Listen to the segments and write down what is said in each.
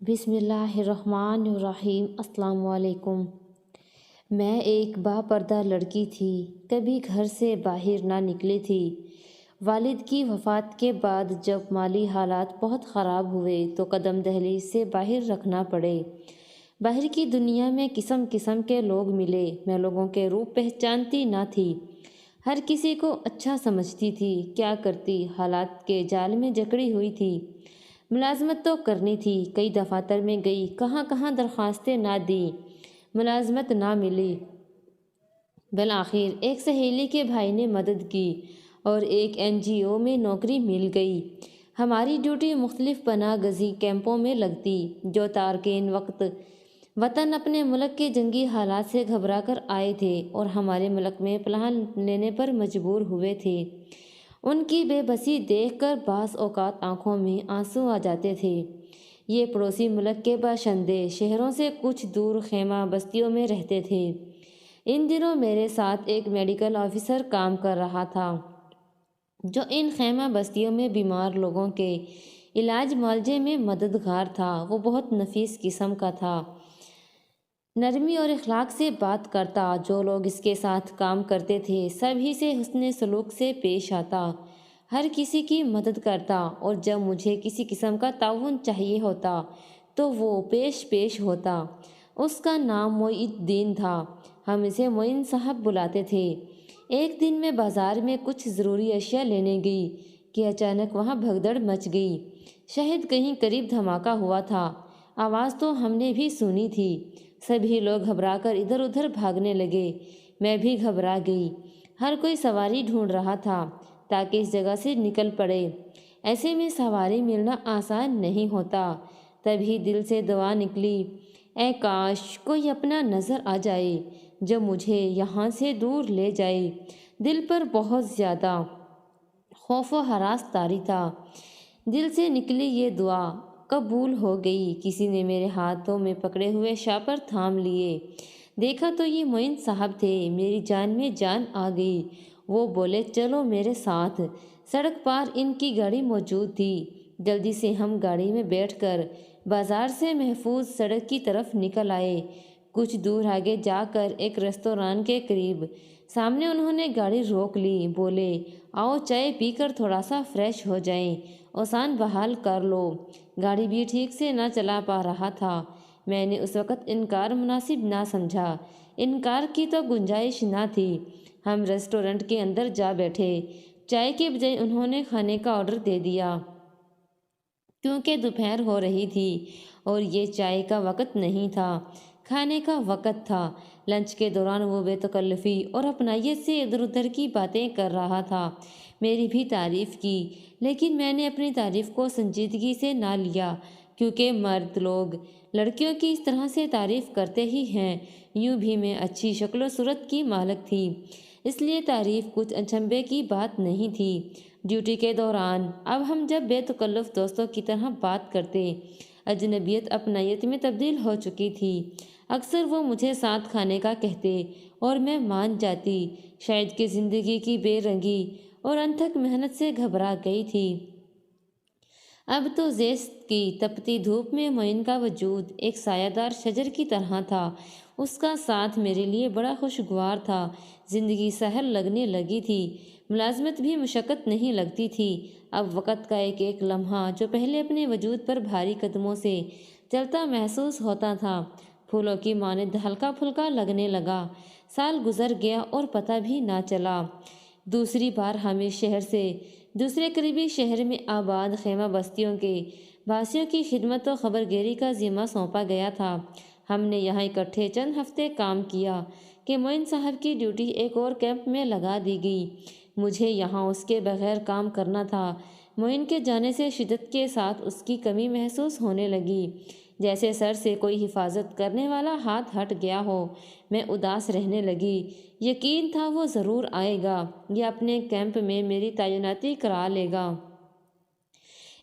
بسم اللہ الرحمن الرحیم۔ السلام علیکم۔ میں ایک باپردہ لڑکی تھی، کبھی گھر سے باہر نہ نکلی تھی۔ والد کی وفات کے بعد جب مالی حالات بہت خراب ہوئے تو قدم دہلیز سے باہر رکھنا پڑے۔ باہر کی دنیا میں قسم قسم کے لوگ ملے، میں لوگوں کے روپ پہچانتی نہ تھی، ہر کسی کو اچھا سمجھتی تھی، کیا کرتی حالات کے جال میں جکڑی ہوئی تھی۔ ملازمت تو کرنی تھی، کئی دفاتر میں گئی، کہاں کہاں درخواستیں نہ دیں، ملازمت نہ ملی۔ بالآخر ایک سہیلی کے بھائی نے مدد کی اور ایک NGO میں نوکری مل گئی۔ ہماری ڈیوٹی مختلف پناہ گزین کیمپوں میں لگتی، جو تارکین وطن اپنے ملک کے جنگی حالات سے گھبرا کر آئے تھے اور ہمارے ملک میں پناہ لینے پر مجبور ہوئے تھے۔ ان کی بے بسی دیکھ کر بعض اوقات آنکھوں میں آنسو آ جاتے تھے۔ یہ پڑوسی ملک کے باشندے شہروں سے کچھ دور خیمہ بستیوں میں رہتے تھے۔ ان دنوں میرے ساتھ ایک میڈیکل آفیسر کام کر رہا تھا، جو ان خیمہ بستیوں میں بیمار لوگوں کے علاج معالجے میں مددگار تھا۔ وہ بہت نفیس قسم کا تھا، نرمی اور اخلاق سے بات کرتا، جو لوگ اس کے ساتھ کام کرتے تھے سبھی سے حسن سلوک سے پیش آتا، ہر کسی کی مدد کرتا، اور جب مجھے کسی قسم کا تعاون چاہیے ہوتا تو وہ پیش ہوتا۔ اس کا نام معین الدین تھا، ہم اسے معین صاحب بلاتے تھے۔ ایک دن میں بازار میں کچھ ضروری اشیاء لینے گئی کہ اچانک وہاں بھگدڑ مچ گئی۔ شاید کہیں قریب دھماکہ ہوا تھا، آواز تو ہم نے بھی سنی تھی۔ سبھی لوگ گھبرا کر ادھر ادھر بھاگنے لگے، میں بھی گھبرا گئی۔ ہر کوئی سواری ڈھونڈ رہا تھا تاکہ اس جگہ سے نکل پڑے، ایسے میں سواری ملنا آسان نہیں ہوتا۔ تبھی دل سے دعا نکلی، اے کاش کوئی اپنا نظر آ جائے جو مجھے یہاں سے دور لے جائے۔ دل پر بہت زیادہ خوف و ہراس طاری تھا۔ دل سے نکلی یہ دعا قبول ہو گئی۔ کسی نے میرے ہاتھوں میں پکڑے ہوئے شاپر تھام لیے، دیکھا تو یہ معین صاحب تھے۔ میری جان میں جان آ گئی۔ وہ بولے، چلو میرے ساتھ۔ سڑک پار ان کی گاڑی موجود تھی۔ جلدی سے ہم گاڑی میں بیٹھ کر بازار سے محفوظ سڑک کی طرف نکل آئے۔ کچھ دور آگے جا کر ایک ریستوران کے قریب سامنے انہوں نے گاڑی روک لی، بولے، آؤ چائے پی کر تھوڑا سا فریش ہو جائیں، اوزان بحال کر لو۔ گاڑی بھی ٹھیک سے نہ چلا پا رہا تھا۔ میں نے اس وقت انکار مناسب نہ سمجھا، انکار کی تو گنجائش نہ تھی۔ ہم ریسٹورنٹ کے اندر جا بیٹھے۔ چائے کے بجائے انہوں نے کھانے کا آرڈر دے دیا، کیونکہ دوپہر ہو رہی تھی اور یہ چائے کا وقت نہیں تھا، کھانے کا وقت تھا۔ لنچ کے دوران وہ بے تکلفی اور اپنائیت سے ادھر ادھر کی باتیں کر رہا تھا۔ میری بھی تعریف کی، لیکن میں نے اپنی تعریف کو سنجیدگی سے نہ لیا، کیونکہ مرد لوگ لڑکیوں کی اس طرح سے تعریف کرتے ہی ہیں۔ یوں بھی میں اچھی شکل و صورت کی مالک تھی، اس لیے تعریف کچھ اچنبھے کی بات نہیں تھی۔ ڈیوٹی کے دوران اب ہم جب بے تکلف دوستوں کی طرح بات کرتے، اجنبیت اپنائیت میں تبدیل ہو چکی تھی۔ اکثر وہ مجھے ساتھ کھانے کا کہتے اور میں مان جاتی، شاید کہ زندگی کی بے رنگی اور انتھک محنت سے گھبرا گئی تھی۔ اب تو زیست کی تپتی دھوپ میں معین کا وجود ایک سایہ دار شجر کی طرح تھا۔ اس کا ساتھ میرے لیے بڑا خوشگوار تھا۔ زندگی سہل لگنے لگی تھی، ملازمت بھی مشقت نہیں لگتی تھی۔ اب وقت کا ایک ایک لمحہ جو پہلے اپنے وجود پر بھاری قدموں سے چلتا محسوس ہوتا تھا، پھولوں کی مانند ہلکا پھلکا لگنے لگا۔ سال گزر گیا اور پتہ بھی نہ چلا۔ دوسری بار ہمیں شہر سے دوسرے قریبی شہر میں آباد خیمہ بستیوں کے باسیوں کی خدمت و خبرگیری کا ذمہ سونپا گیا تھا۔ ہم نے یہاں اکٹھے چند ہفتے کام کیا کہ معین صاحب کی ڈیوٹی ایک اور کیمپ میں لگا دی گئی۔ مجھے یہاں اس کے بغیر کام کرنا تھا۔ معین کے جانے سے شدت کے ساتھ اس کی کمی محسوس ہونے لگی، جیسے سر سے کوئی حفاظت کرنے والا ہاتھ ہٹ گیا ہو۔ میں اداس رہنے لگی، یقین تھا وہ ضرور آئے گا یا اپنے کیمپ میں میری تعیناتی کرا لے گا۔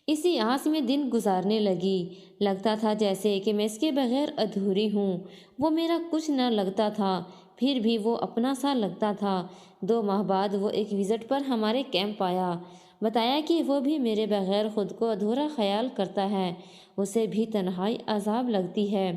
اسی آس میں دن گزارنے لگی۔ لگتا تھا جیسے کہ میں اس کے بغیر ادھوری ہوں۔ وہ میرا کچھ نہ لگتا تھا، پھر بھی وہ اپنا سا لگتا تھا۔ 2 ماہ بعد وہ ایک وزٹ پر ہمارے کیمپ آیا۔ بتایا کہ وہ بھی میرے بغیر خود کو ادھورا خیال کرتا ہے، اسے بھی تنہائی عذاب لگتی ہے۔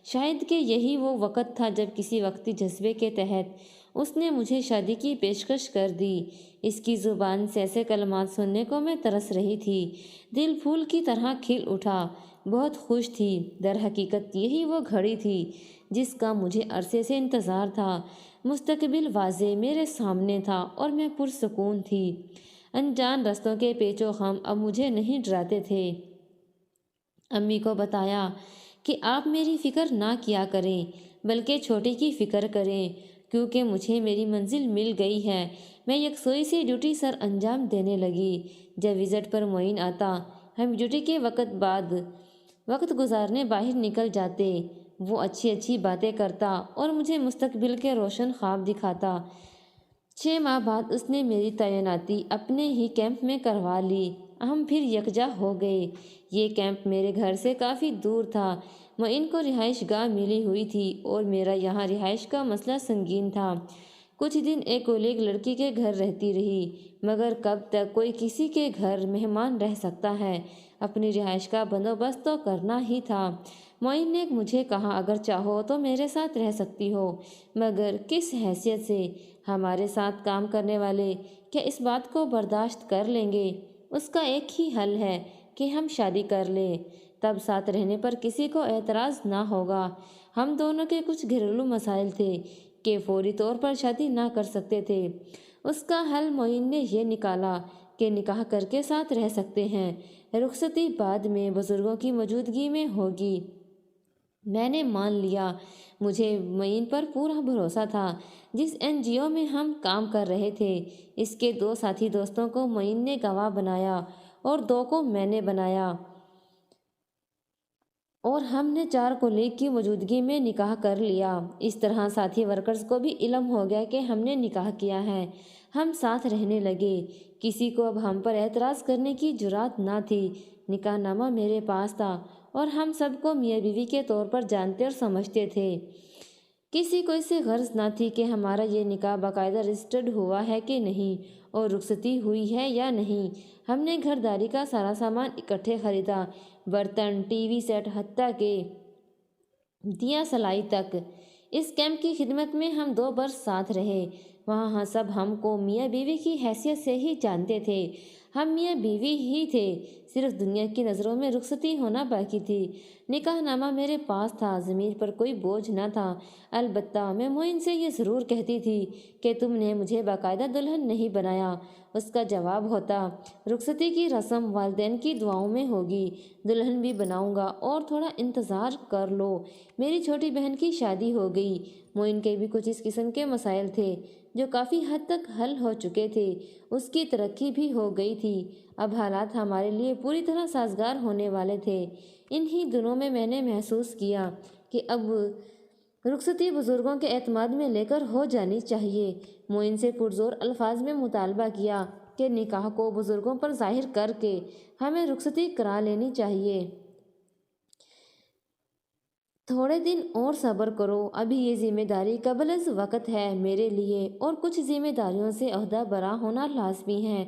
شاید کہ یہی وہ وقت تھا جب کسی وقتی جذبے کے تحت اس نے مجھے شادی کی پیشکش کر دی۔ اس کی زبان سے ایسے کلمات سننے کو میں ترس رہی تھی۔ دل پھول کی طرح کھل اٹھا، بہت خوش تھی۔ در حقیقت یہی وہ گھڑی تھی جس کا مجھے عرصے سے انتظار تھا۔ مستقبل واضح میرے سامنے تھا اور میں پرسکون تھی۔ انجان رستوں کے پیچ و خم اب مجھے نہیں ڈراتے تھے۔ امی کو بتایا کہ آپ میری فکر نہ کیا کریں بلکہ چھوٹی کی فکر کریں، کیونکہ مجھے میری منزل مل گئی ہے۔ میں یکسوئی سے ڈیوٹی سر انجام دینے لگی۔ جب وزٹ پر معین آتا، ہم ڈیوٹی کے بعد وقت گزارنے باہر نکل جاتے۔ وہ اچھی اچھی باتیں کرتا اور مجھے مستقبل کے روشن خواب دکھاتا۔ 6 ماہ بعد اس نے میری تعیناتی اپنے ہی کیمپ میں کروا لی۔ ہم پھر یکجا ہو گئے۔ یہ کیمپ میرے گھر سے کافی دور تھا۔ معین کو رہائش گاہ ملی ہوئی تھی اور میرا یہاں رہائش کا مسئلہ سنگین تھا۔ کچھ دن ایک کولیگ لڑکی کے گھر رہتی رہی، مگر کب تک کوئی کسی کے گھر مہمان رہ سکتا ہے؟ اپنی رہائش کا بندوبست تو کرنا ہی تھا۔ معین نے مجھے کہا، اگر چاہو تو میرے ساتھ رہ سکتی ہو، مگر کس حیثیت سے؟ ہمارے ساتھ کام کرنے والے کیا اس بات کو برداشت کر لیں گے؟ اس کا ایک ہی حل ہے کہ ہم شادی کر لیں، تب ساتھ رہنے پر کسی کو اعتراض نہ ہوگا۔ ہم دونوں کے کچھ گھریلو مسائل تھے کہ فوری طور پر شادی نہ کر سکتے تھے۔ اس کا حل معین نے یہ نکالا کہ نکاح کر کے ساتھ رہ سکتے ہیں، رخصتی بعد میں بزرگوں کی موجودگی میں ہوگی۔ میں نے مان لیا۔ مجھے معین پر پورا بھروسہ تھا۔ جس NGO میں ہم کام کر رہے تھے، اس کے 2 ساتھی دوستوں کو معین نے گواہ بنایا اور 2 کو میں نے بنایا، اور ہم نے 4 کولیگ کی موجودگی میں نکاح کر لیا۔ اس طرح ساتھی ورکرز کو بھی علم ہو گیا کہ ہم نے نکاح کیا ہے۔ ہم ساتھ رہنے لگے۔ کسی کو اب ہم پر اعتراض کرنے کی جرات نہ تھی۔ نکاح نامہ میرے پاس تھا اور ہم سب کو میاں بیوی کے طور پر جانتے اور سمجھتے تھے۔ کسی کو اس سے غرض نہ تھی کہ ہمارا یہ نکاح باقاعدہ رجسٹرڈ ہوا ہے کہ نہیں اور رخصتی ہوئی ہے یا نہیں۔ ہم نے گھرداری کا سارا سامان اکٹھے خریدا، برتن، ٹی وی سیٹ، حتیٰ کہ دیا سلائی تک۔ اس کیمپ کی خدمت میں ہم 2 برس ساتھ رہے۔ وہاں سب ہم کو میاں بیوی کی حیثیت سے ہی جانتے تھے۔ ہم میاں بیوی ہی تھے، صرف دنیا کی نظروں میں رخصتی ہونا باقی تھی۔ نکاح نامہ میرے پاس تھا، ضمیر پر کوئی بوجھ نہ تھا۔ البتہ میں معین سے یہ ضرور کہتی تھی کہ تم نے مجھے باقاعدہ دلہن نہیں بنایا۔ اس کا جواب ہوتا، رخصتی کی رسم والدین کی دعاؤں میں ہوگی، دلہن بھی بناؤں گا اور تھوڑا انتظار کر لو۔ میری چھوٹی بہن کی شادی ہو گئی۔ معین کے بھی کچھ اس قسم کے مسائل تھے جو کافی حد تک حل ہو چکے تھے۔ اس کی ترقی بھی ہو گئی تھی۔ اب حالات ہمارے لیے پوری طرح سازگار ہونے والے تھے۔ انہی دنوں میں نے محسوس کیا کہ اب رخصتی بزرگوں کے اعتماد میں لے کر ہو جانی چاہیے۔ معین سے پرزور الفاظ میں مطالبہ کیا کہ نکاح کو بزرگوں پر ظاہر کر کے ہمیں رخصتی کرا لینی چاہیے۔ تھوڑے دن اور صبر کرو، ابھی یہ ذمہ داری قبل از وقت ہے میرے لیے، اور کچھ ذمہ داریوں سے عہدہ برا ہونا لازمی ہے۔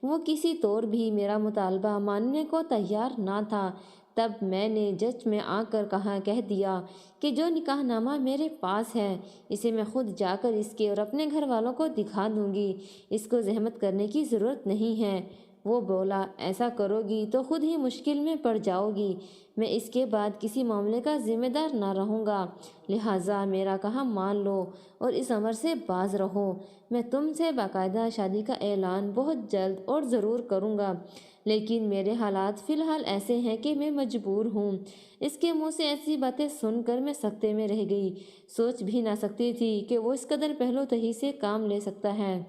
وہ کسی طور بھی میرا مطالبہ ماننے کو تیار نہ تھا۔ تب میں نے جج میں آ کر کہہ دیا کہ جو نکاح نامہ میرے پاس ہے، اسے میں خود جا کر اس کے اور اپنے گھر والوں کو دکھا دوں گی، اس کو زحمت کرنے کی ضرورت نہیں ہے۔ وہ بولا، ایسا کرو گی تو خود ہی مشکل میں پڑ جاؤ گی، میں اس کے بعد کسی معاملے کا ذمہ دار نہ رہوں گا، لہٰذا میرا کہا مان لو اور اس امر سے باز رہو۔ میں تم سے باقاعدہ شادی کا اعلان بہت جلد اور ضرور کروں گا، لیکن میرے حالات فی الحال ایسے ہیں کہ میں مجبور ہوں۔ اس کے منہ سے ایسی باتیں سن کر میں سکتے میں رہ گئی۔ سوچ بھی نہ سکتی تھی کہ وہ اس قدر پہلو تہی سے کام لے سکتا ہے۔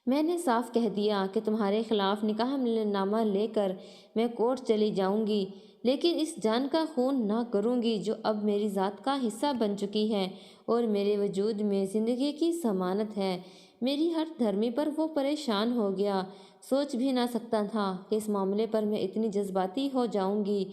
میں نے صاف کہہ دیا کہ تمہارے خلاف نکاح نامہ لے کر میں کورٹ چلی جاؤں گی، لیکن اس جان کا خون نہ کروں گی جو اب میری ذات کا حصہ بن چکی ہے اور میرے وجود میں زندگی کی ضمانت ہے۔ میری ہر دھرمی پر وہ پریشان ہو گیا۔ سوچ بھی نہ سکتا تھا کہ اس معاملے پر میں اتنی جذباتی ہو جاؤں گی،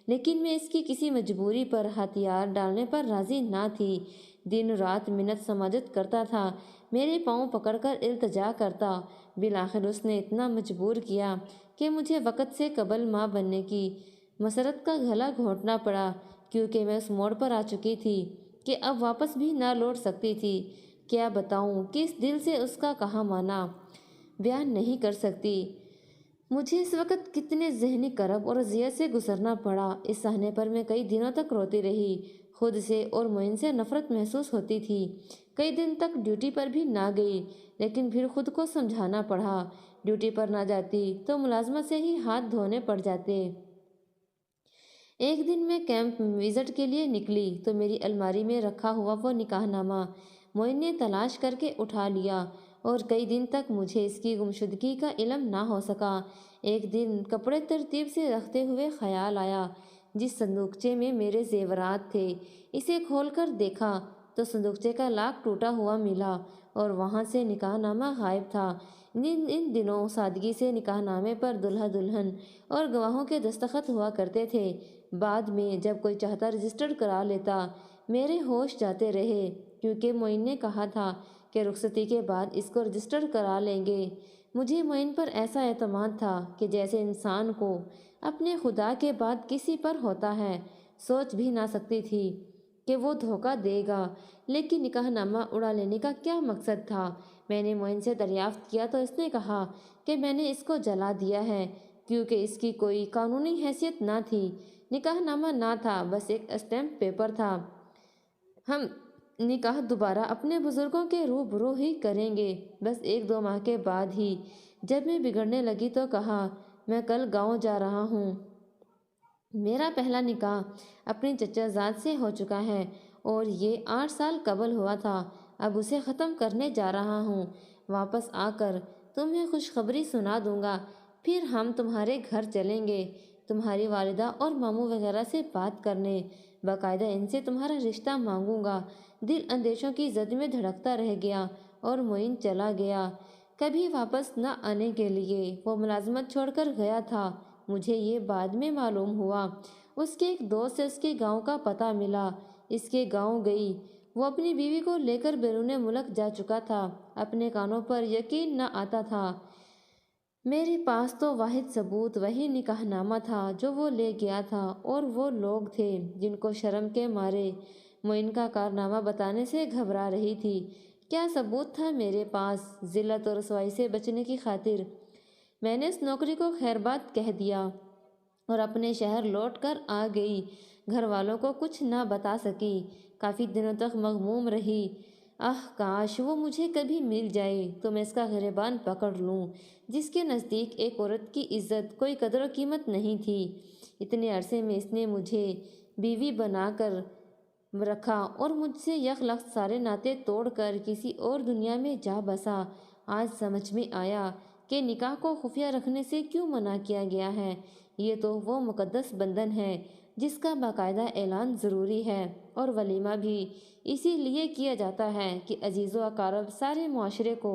لیکن میں اس کی کسی مجبوری پر ہتھیار ڈالنے پر راضی نہ تھی۔ دن رات منت سماجت کرتا تھا، میرے پاؤں پکڑ کر التجا کرتا۔ بالآخر اس نے اتنا مجبور کیا کہ مجھے وقت سے قبل ماں بننے کی مسرت کا گلا گھونٹنا پڑا، کیونکہ میں اس موڑ پر آ چکی تھی کہ اب واپس بھی نہ لوٹ سکتی تھی۔ کیا بتاؤں کس دل سے اس کا کہا مانا بیان نہیں کر سکتی۔ مجھے اس وقت کتنے ذہنی کرب اور اذیت سے گزرنا پڑا۔ اس صحنے پر میں کئی دنوں تک روتی رہی۔ خود سے اور معین سے نفرت محسوس ہوتی تھی۔ کئی دن تک ڈیوٹی پر بھی نہ گئی، لیکن پھر خود کو سمجھانا پڑا۔ ڈیوٹی پر نہ جاتی تو ملازمت سے ہی ہاتھ دھونے پڑ جاتے۔ ایک دن میں کیمپ وزٹ کے لیے نکلی تو میری الماری میں رکھا ہوا وہ نکاح نامہ معین نے تلاش کر کے اٹھا لیا، اور کئی دن تک مجھے اس کی گمشدگی کا علم نہ ہو سکا۔ ایک دن کپڑے ترتیب سے رکھتے ہوئے خیال آیا جس صندوقچے میں میرے زیورات تھے، اسے کھول کر دیکھا تو صندوقچے کا لاک ٹوٹا ہوا ملا اور وہاں سے نکاح نامہ غائب تھا۔ ان دنوں سادگی سے نکاح نامے پر دلہا دلہن اور گواہوں کے دستخط ہوا کرتے تھے۔ بعد میں جب کوئی چاہتا رجسٹرڈ کرا لیتا۔ میرے ہوش جاتے رہے، کیونکہ معین نے کہا تھا کہ رخصتی کے بعد اس کو رجسٹرڈ کرا لیں گے۔ مجھے معین پر ایسا اعتماد تھا کہ جیسے انسان کو اپنے خدا کے بعد کسی پر ہوتا ہے۔ سوچ بھی نہ سکتی تھی کہ وہ دھوکہ دے گا، لیکن نکاح نامہ اڑا لینے کا کیا مقصد تھا؟ میں نے معین سے دریافت کیا تو اس نے کہا کہ میں نے اس کو جلا دیا ہے، کیونکہ اس کی کوئی قانونی حیثیت نہ تھی۔ نکاح نامہ نہ تھا، بس ایک اسٹیمپ پیپر تھا۔ ہم نکاح دوبارہ اپنے بزرگوں کے روبرو ہی کریں گے، بس 1-2 ماہ کے بعد ہی۔ جب میں بگڑنے لگی تو کہا، میں کل گاؤں جا رہا ہوں۔ میرا پہلا نکاح اپنی چچا زاد سے ہو چکا ہے اور یہ 8 سال قبل ہوا تھا۔ اب اسے ختم کرنے جا رہا ہوں۔ واپس آ کر تمہیں خوشخبری سنا دوں گا، پھر ہم تمہارے گھر چلیں گے، تمہاری والدہ اور ماموں وغیرہ سے بات کرنے، باقاعدہ ان سے تمہارا رشتہ مانگوں گا۔ دل اندیشوں کی زد میں دھڑکتا رہ گیا اور معین چلا گیا، کبھی واپس نہ آنے کے لیے۔ وہ ملازمت چھوڑ کر گیا تھا، مجھے یہ بعد میں معلوم ہوا۔ اس کے ایک دوست سے اس کے گاؤں کا پتہ ملا، اس کے گاؤں گئی۔ وہ اپنی بیوی کو لے کر بیرون ملک جا چکا تھا۔ اپنے کانوں پر یقین نہ آتا تھا۔ میرے پاس تو واحد ثبوت وہی نکاح نامہ تھا جو وہ لے گیا تھا، اور وہ لوگ تھے جن کو شرم کے مارے معین کا کارنامہ بتانے سے گھبرا رہی تھی۔ کیا ثبوت تھا میرے پاس؟ ذلت اور رسوائی سے بچنے کی خاطر میں نے اس نوکری کو خیر باد کہہ دیا اور اپنے شہر لوٹ کر آ گئی۔ گھر والوں کو کچھ نہ بتا سکی، کافی دنوں تک مغموم رہی۔ کاش وہ مجھے کبھی مل جائے تو میں اس کا گریبان پکڑ لوں، جس کے نزدیک ایک عورت کی عزت کوئی قدر و قیمت نہیں تھی۔ اتنے عرصے میں اس نے مجھے بیوی بنا کر رکھا اور مجھ سے یک لخت سارے ناطے توڑ کر کسی اور دنیا میں جا بسا۔ آج سمجھ میں آیا کہ نکاح کو خفیہ رکھنے سے کیوں منع کیا گیا ہے۔ یہ تو وہ مقدس بندھن ہے جس کا باقاعدہ اعلان ضروری ہے، اور ولیمہ بھی اسی لیے کیا جاتا ہے کہ عزیز و اقارب سارے معاشرے کو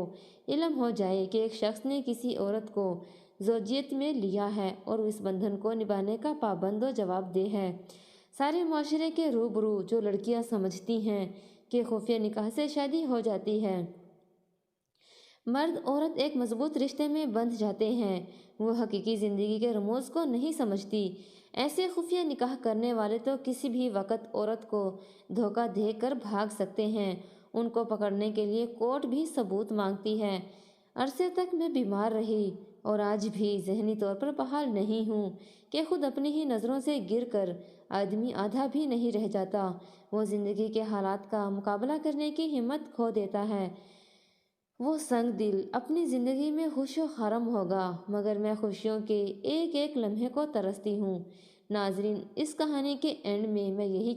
علم ہو جائے کہ ایک شخص نے کسی عورت کو زوجیت میں لیا ہے اور وہ اس بندھن کو نبھانے کا پابند و جواب دہ ہے۔ سارے معاشرے کے روبرو جو لڑکیاں سمجھتی ہیں کہ خفیہ نکاح سے شادی ہو جاتی ہے، مرد عورت ایک مضبوط رشتے میں بندھ جاتے ہیں، وہ حقیقی زندگی کے رموز کو نہیں سمجھتی۔ ایسے خفیہ نکاح کرنے والے تو کسی بھی وقت عورت کو دھوکہ دے کر بھاگ سکتے ہیں۔ ان کو پکڑنے کے لیے کورٹ بھی ثبوت مانگتی ہے۔ عرصے تک میں بیمار رہی اور آج بھی ذہنی طور پر بحال نہیں ہوں کہ خود اپنی ہی نظروں سے گر کر آدمی آدھا بھی نہیں رہ جاتا۔ وہ زندگی کے حالات کا مقابلہ کرنے کی ہمت کھو دیتا ہے۔ وہ سنگ دل اپنی زندگی میں خوش و خرم ہوگا، مگر میں خوشیوں کے ایک ایک لمحے کو ترستی ہوں۔ ناظرین، اس کہانی کے اینڈ میں یہی